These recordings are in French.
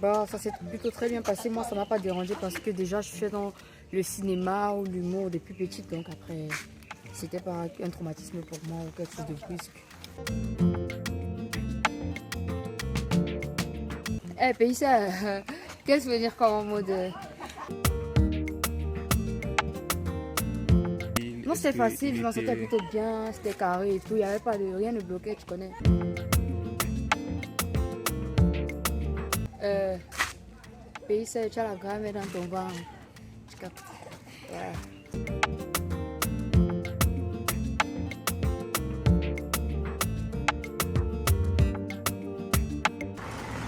Bah, ça s'est plutôt très bien passé. Moi, ça m'a pas dérangé parce que déjà, je fais dans le cinéma ou l'humour depuis petite. Donc après, c'était pas un traumatisme pour moi ou quelque chose de brusque. Eh, Paysa, qu'est-ce que ça veut dire comme en mode... Non, c'était facile, je m'en sortais plutôt bien, c'était carré et tout. Il n'y avait pas de... Rien ne bloquait, tu connais. Paysa, tu as la grammaire dans ton ventre. Tu captes. Voilà.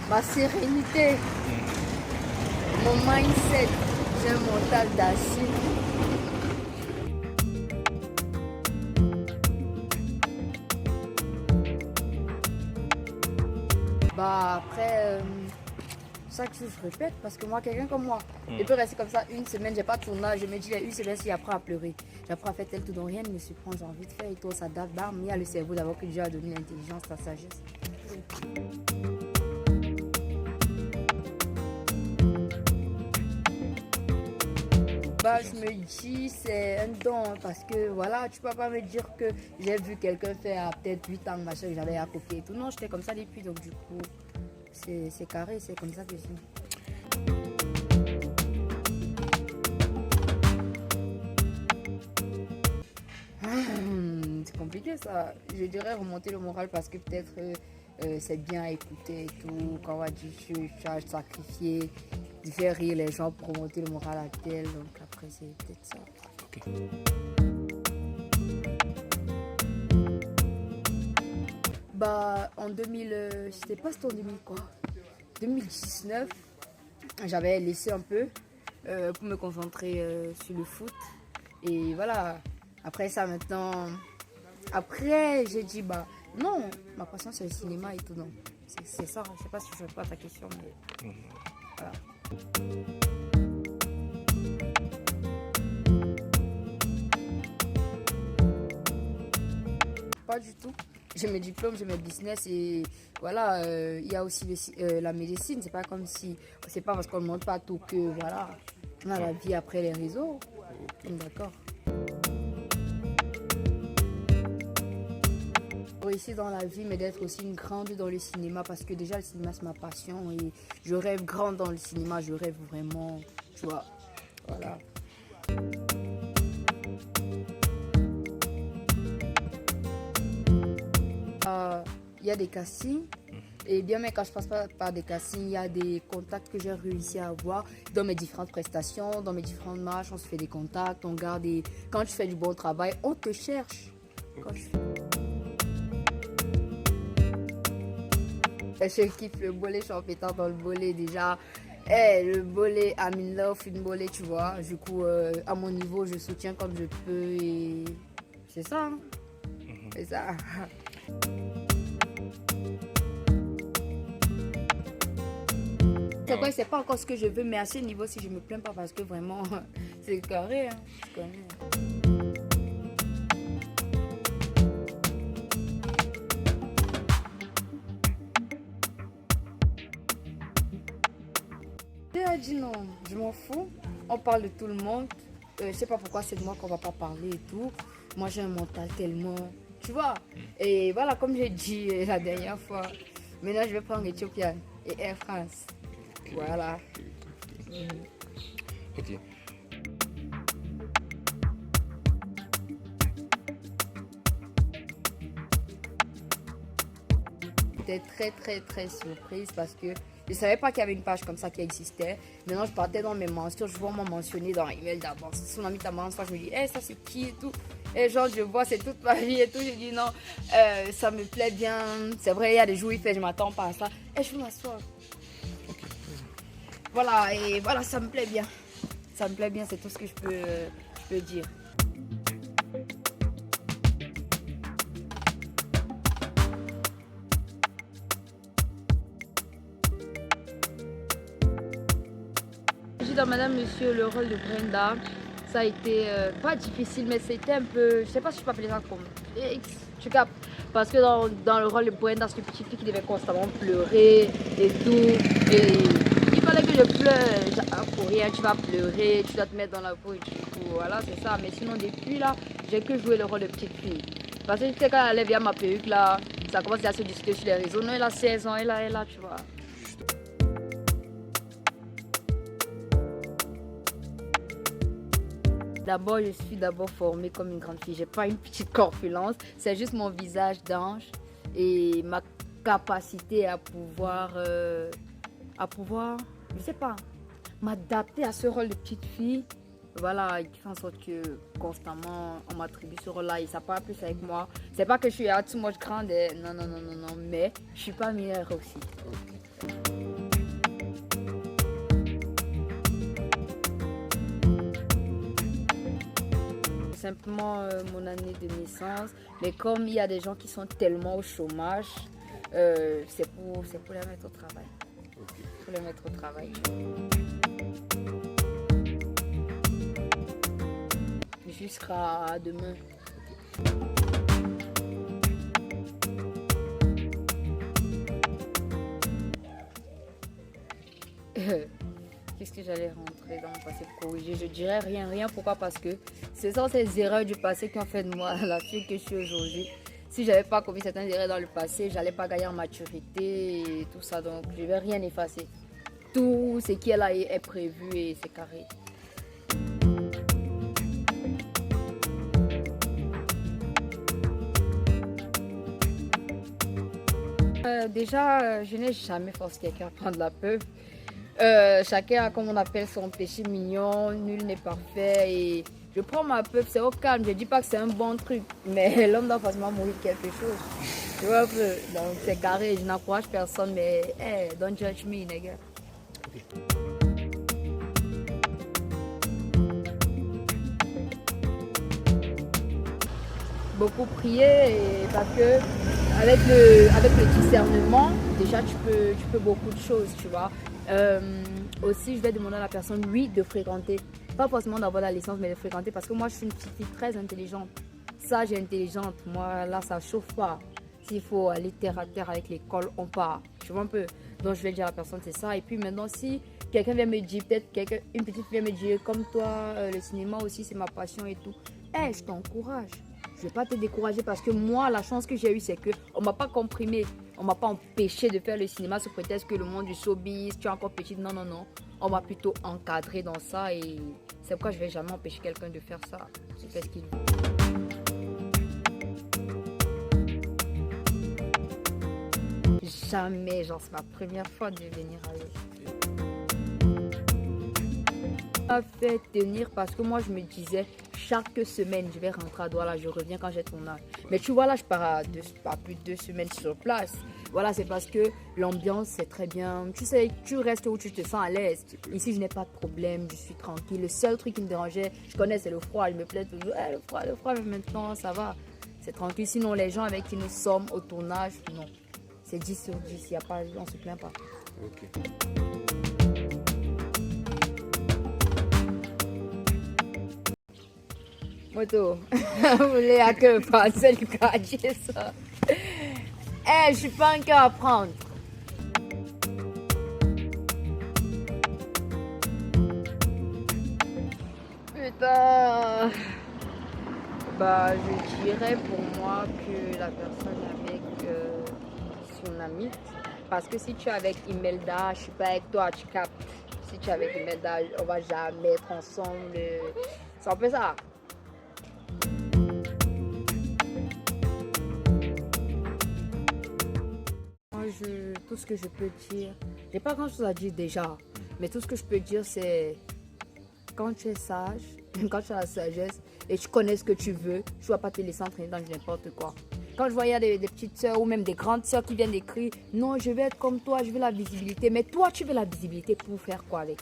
Ma sérénité, mon mindset, j'ai un mental d'acide. Bah après, chaque jour je répète parce que moi, quelqu'un comme moi, il peut rester comme ça une semaine, j'ai pas de tournage, je me dis une semaine si après à pleurer. J'apprends à faire tel tout dont rien ne me surprend, j'ai envie de faire et tout, ça date, bam, il y a le cerveau d'abord que Dieu a donné l'intelligence, la sagesse. Bah, je me dis c'est un don parce que voilà, tu peux pas me dire que j'ai vu quelqu'un faire à peut-être 8 ans machin, que j'avais à côté et tout. Non, j'étais comme ça depuis, donc du coup, c'est carré, c'est comme ça que je suis. C'est compliqué ça. Je dirais remonter le moral parce que peut-être c'est bien à écouter et tout. Quand on va dire tu as sacrifié, de faire rire les gens pour remonter le moral à tel. Donc après c'est peut-être ça. Ok. Bah en 2000, c'était pas c'était en 2000 quoi. 2019, j'avais laissé un peu pour me concentrer sur le foot. Et voilà, après ça maintenant, après j'ai dit bah non, ma passion c'est le cinéma et tout. Non, c'est ça, je sais pas si je réponds à ta question, mais voilà. Pas du tout. J'ai mes diplômes, j'ai mes business et voilà, il y a aussi la médecine. C'est pas comme si, c'est pas parce qu'on ne montre pas tout que voilà, on a la vie après les réseaux. D'accord. Réussir dans la vie, mais d'être aussi une grande dans le cinéma parce que déjà le cinéma c'est ma passion et je rêve grand dans le cinéma, je rêve vraiment, tu vois, voilà. Il y a des castings et bien même quand je passe pas par des castings, il y a des contacts que j'ai réussi à avoir dans mes différentes prestations, dans mes différentes marches, on se fait des contacts, on garde et quand tu fais du bon travail, on te cherche. Quand je kiffe le bolé, je suis en pétard dans le bolé déjà. Le bolé, I'm in love, une bolé, tu vois. Du coup, à mon niveau, je soutiens comme je peux et c'est ça. Hein. C'est ça. C'est vrai, c'est pas encore ce que je veux, mais à ce niveau, si je me plains pas parce que vraiment, c'est carré. Hein. Je connais. Elle a dit non, je m'en fous. On parle de tout le monde. Je sais pas pourquoi c'est de moi qu'on va pas parler et tout. Moi j'ai un mental tellement, tu vois. Et voilà, comme j'ai dit la dernière fois, maintenant je vais prendre Ethiopian et Air France. Voilà. Ok. J'étais très surprise parce que je savais pas qu'il y avait une page comme ça qui existait. Maintenant je partais dans mes mentions, je vois moi mentionner dans l'email d'avance. Si on a mis ta mention, je me dis, ça c'est qui et tout. Et genre je vois c'est toute ma vie et tout. Je dis non, ça me plaît bien. C'est vrai, il y a des jours où il fait, je m'attends pas à ça. Et je m'assois. Ok. Voilà, et voilà, ça me plaît bien. Ça me plaît bien, c'est tout ce que je peux dire. J'ai dans Madame Monsieur le rôle de Brenda. Ça a été pas difficile, mais c'était un peu, je sais pas si je peux appeler ça comme X, tu captes. Parce que dans le rôle de Brenda, c'est une petite fille qui devait constamment pleurer et tout. Et voudrais que je pleure pour rien, tu vas pleurer, tu dois te mettre dans la peau et tout. Voilà, c'est ça. Mais sinon, depuis là, j'ai que joué le rôle de petite fille. Parce que tu sais, quand elle vient ma perruque là, ça commence à se discuter sur les réseaux. Non, elle a 16 ans, elle a, tu vois. D'abord, je suis d'abord formée comme une grande fille. J'ai pas une petite corpulence. C'est juste mon visage d'ange et ma capacité je sais pas, m'adapter à ce rôle de petite fille. Voilà, qui fait en sorte que constamment on m'attribue ce rôle-là et ça parle plus avec moi. C'est pas que je suis too much grande, non, non, non, non, non, mais je suis pas meilleure aussi. Simplement mon année de naissance, mais comme il y a des gens qui sont tellement au chômage, c'est pour les mettre au travail. Pour les mettre au travail. Jusqu'à demain. Qu'est-ce que j'allais rentrer dans mon passé pour corriger? Je dirais rien. Pourquoi? Parce que ce sont ces erreurs du passé qui ont fait de moi la fille que je suis aujourd'hui. Si j'avais pas commis certaines erreurs dans le passé, j'allais pas gagner en maturité et tout ça. Donc je vais rien effacer. Tout ce qui est là est prévu et c'est carré. Déjà, je n'ai jamais forcé quelqu'un à prendre la peur. Chacun a, comme on appelle, son péché mignon, nul n'est parfait et je prends ma peur, c'est au calme, je dis pas que c'est un bon truc, mais l'homme doit forcément mourir de quelque chose, tu vois un peu, donc c'est carré, je n'encourage personne, mais hey, don't judge me, nigga. Beaucoup prier parce que avec le discernement, déjà tu peux beaucoup de choses, tu vois. Aussi, je vais demander à la personne, oui, de fréquenter. Pas forcément d'avoir la licence, mais de fréquenter parce que moi, je suis une petite fille très intelligente. Sage et intelligente. Moi, là, ça chauffe pas. S'il faut aller terre à terre avec l'école, on part. Tu vois un peu. Donc, je vais dire à la personne, c'est ça. Et puis maintenant, si quelqu'un vient me dire, peut-être une petite fille vient me dire, comme toi, le cinéma aussi, c'est ma passion et tout. Eh, je t'encourage. Je ne vais pas te décourager parce que moi, la chance que j'ai eue, c'est qu'on ne m'a pas comprimé. On ne m'a pas empêché de faire le cinéma sous prétexte que le monde du showbiz, tu es encore petite. Non, non, non. On m'a plutôt encadré dans ça et c'est pourquoi je ne vais jamais empêcher quelqu'un de faire ça. C'est fait ce qu'il veut. Jamais, genre c'est ma première fois de venir à eux. Ça fait tenir parce que moi je me disais chaque semaine je vais rentrer à Douala, je reviens quand j'ai ton âge. Mais tu vois là je pars à plus de 2 semaines sur place. Voilà, c'est parce que l'ambiance c'est très bien. Tu sais, tu restes où tu te sens à l'aise. Ici je n'ai pas de problème, je suis tranquille. Le seul truc qui me dérangeait, je connais, c'est le froid. Je me plais toujours, le froid, mais maintenant ça va. C'est tranquille. Sinon les gens avec qui nous sommes au tournage, non. C'est 10 sur 10, on ne se plaint pas. Ok. Moto, vous voulez à que penser du quartier ça? Je suis pas un cœur à prendre. Putain. Bah, je dirais pour moi que la personne avec son ami. Parce que si tu es avec Imelda, je suis pas avec toi, tu captes. Si tu es avec Imelda, on va jamais être ensemble. C'est un peu ça. Moi, tout ce que je peux dire, j'ai pas grand chose à dire déjà, mais tout ce que je peux dire, c'est quand tu es sage, quand tu as la sagesse et tu connais ce que tu veux, tu ne vas pas te laisser entraîner dans n'importe quoi. Quand je voyais des petites soeurs ou même des grandes soeurs qui viennent d'écrire, non, je vais être comme toi, je veux la visibilité. Mais toi, tu veux la visibilité pour faire quoi avec?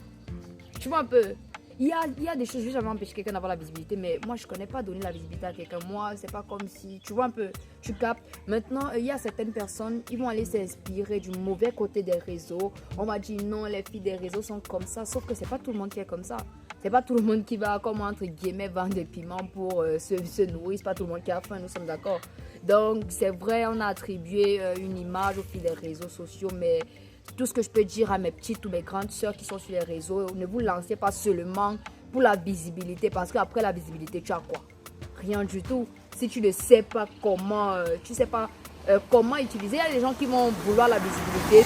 Tu vois un peu? Il y a des choses, je ne vais jamais empêcher quelqu'un d'avoir la visibilité, mais moi, je ne connais pas donner la visibilité à quelqu'un. Moi, c'est pas comme si, tu vois un peu, tu captes. Maintenant, il y a certaines personnes, ils vont aller s'inspirer du mauvais côté des réseaux. On va dire non, les filles des réseaux sont comme ça, sauf que c'est pas tout le monde qui est comme ça. C'est pas tout le monde qui va, comme entre guillemets, vendre des piments pour se nourrir. C'est pas tout le monde qui a faim, nous sommes d'accord. Donc, c'est vrai, on a attribué une image aux filles des réseaux sociaux, mais Tout ce que je peux dire à mes petites ou mes grandes sœurs qui sont sur les réseaux, ne vous lancez pas seulement pour la visibilité, parce qu'après la visibilité, tu as quoi? Rien du tout. Si tu ne sais pas comment, comment utiliser, il y a des gens qui vont vouloir la visibilité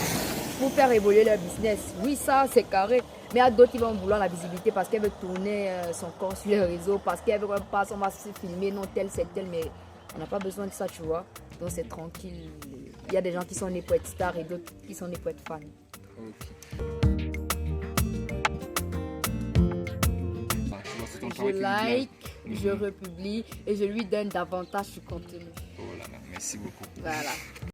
pour faire évoluer leur business. Oui, ça, c'est carré. Mais il y a d'autres qui vont vouloir la visibilité parce qu'elle veut tourner son corps sur les réseaux, parce qu'elle veut pas, on va se filmer, non, tel, c'est tel, mais on n'a pas besoin de ça, tu vois. Donc c'est tranquille. Il y a des gens qui sont nés pour être stars et d'autres qui sont nés pour être fans. Je like, je republie et je lui donne davantage de contenu. Oh là là, merci beaucoup. Voilà.